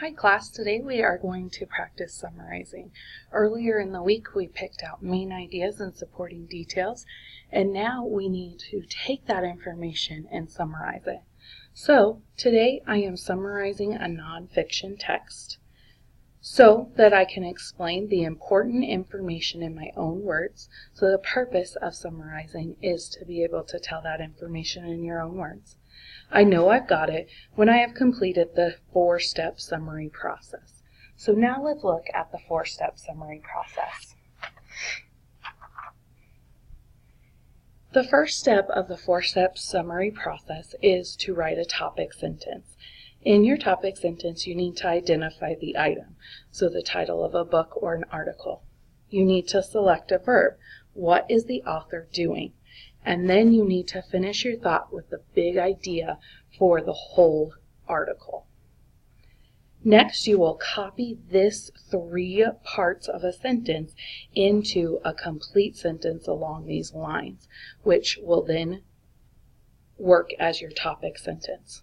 Hi class, today we are going to practice summarizing. Earlier in the week we picked out main ideas and supporting details, and now we need to take that information and summarize it. So today I am summarizing a nonfiction text so that I can explain the important information in my own words. So the purpose of summarizing is to be able to tell that information in your own words. I know I've got it when I have completed the 4-step summary process. So now let's look at the 4-step summary process. The first step of the 4-step summary process is to write a topic sentence. In your topic sentence, you need to identify the item, so the title of a book or an article. You need to select a verb. What is the author doing? And then you need to finish your thought with the big idea for the whole article. Next, you will copy this 3 parts of a sentence into a complete sentence along these lines, which will then work as your topic sentence.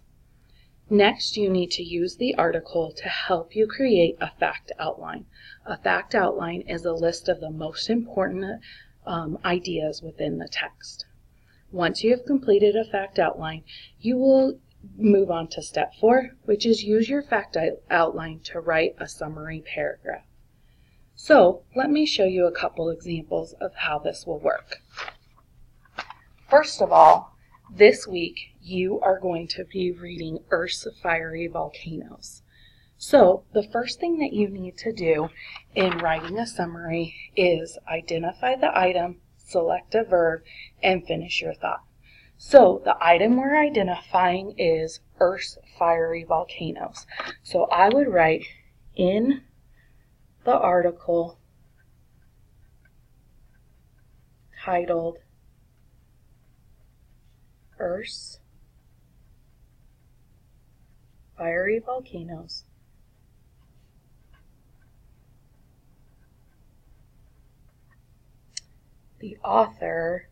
Next, you need to use the article to help you create a fact outline. A fact outline is a list of the most important ideas within the text. Once you have completed a fact outline, you will move on to step 4, which is use your fact outline to write a summary paragraph. So let me show you a couple examples of how this will work. First of all, this week you are going to be reading Earth's Fiery Volcanoes. So the first thing that you need to do in writing a summary is identify the item, select a verb, and finish your thought. So the item we're identifying is Earth's Fiery Volcanoes. So I would write in the article titled Earth's Fiery Volcanoes, the author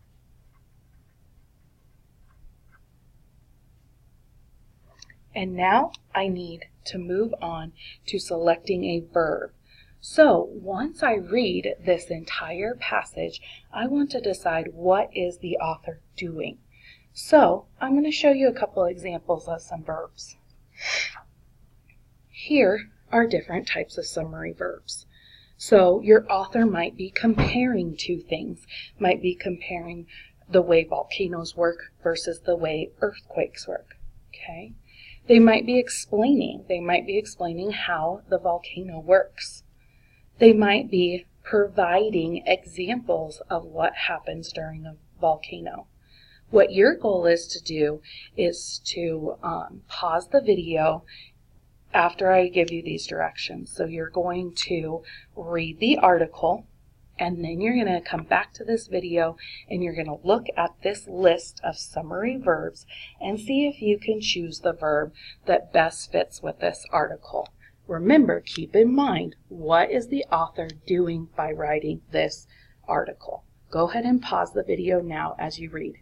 and now I need to move on to selecting a verb. So once I read this entire passage, I want to decide what is the author doing. So I'm going to show you a couple examples of some verbs. Here are different types of summary verbs. So your author might be comparing two things, might be comparing the way volcanoes work versus the way earthquakes work. Okay? They might be explaining how the volcano works. They might be providing examples of what happens during a volcano. What your goal is to do is to pause the video after I give you these directions. So you're going to read the article, and then you're going to come back to this video and you're going to look at this list of summary verbs and see if you can choose the verb that best fits with this article. Remember, keep in mind, what is the author doing by writing this article? Go ahead and pause the video now as you read.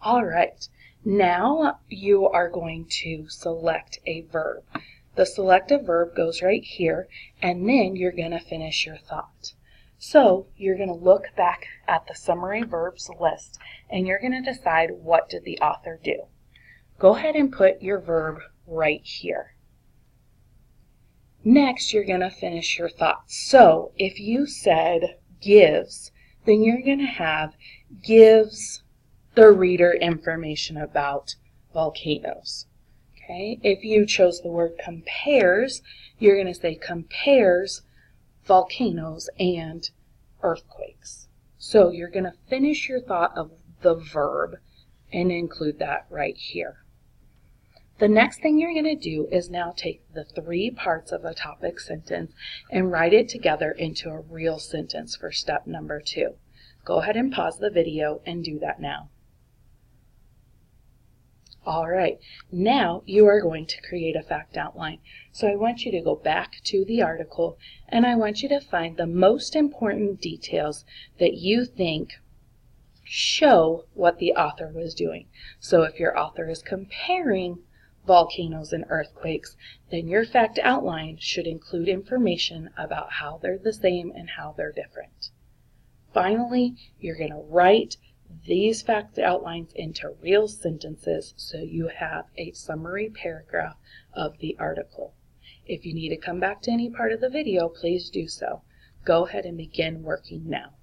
All right, now you are going to select a verb. The selected verb goes right here, and then you're going to finish your thought. So you're going to look back at the summary verbs list, and you're going to decide what did the author do. Go ahead and put your verb right here. Next, you're going to finish your thought. So if you said gives, then you're going to have gives the reader information about volcanoes. Okay? If you chose the word compares, you're going to say compares volcanoes and earthquakes. So you're going to finish your thought of the verb and include that right here. The next thing you're going to do is now take the 3 parts of a topic sentence and write it together into a real sentence for step number 2. Go ahead and pause the video and do that now. All right, now you are going to create a fact outline. So I want you to go back to the article and I want you to find the most important details that you think show what the author was doing. So if your author is comparing volcanoes, and earthquakes, then your fact outline should include information about how they're the same and how they're different. Finally, you're going to write these fact outlines into real sentences so you have a summary paragraph of the article. If you need to come back to any part of the video, please do so. Go ahead and begin working now.